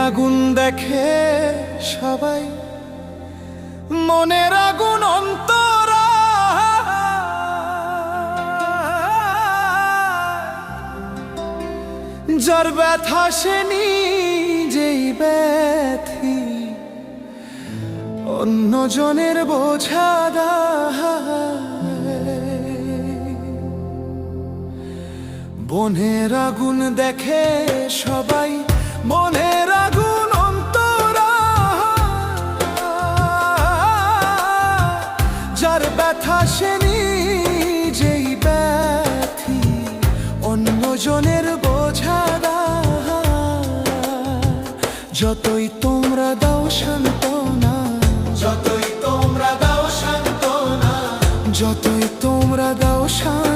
আগুন দেখে সবাই, মনের আগুন অন্তরা, যার ব্যথা সে নিজেই ব্যথি, অন্যজনের বোঝা দেয়। বনের আগুন দেখে সবাই, মনের আগুন অন্তরা, যার ব্যথা সে নিজেই ব্যথি, অন্যজনের বোঝা দেয়। যতই তোমরা দাও সান্ত্বনা, যতই তোমরা দাও সান্ত্বনা, যতই তোমরা দাও সান্ত্বনা,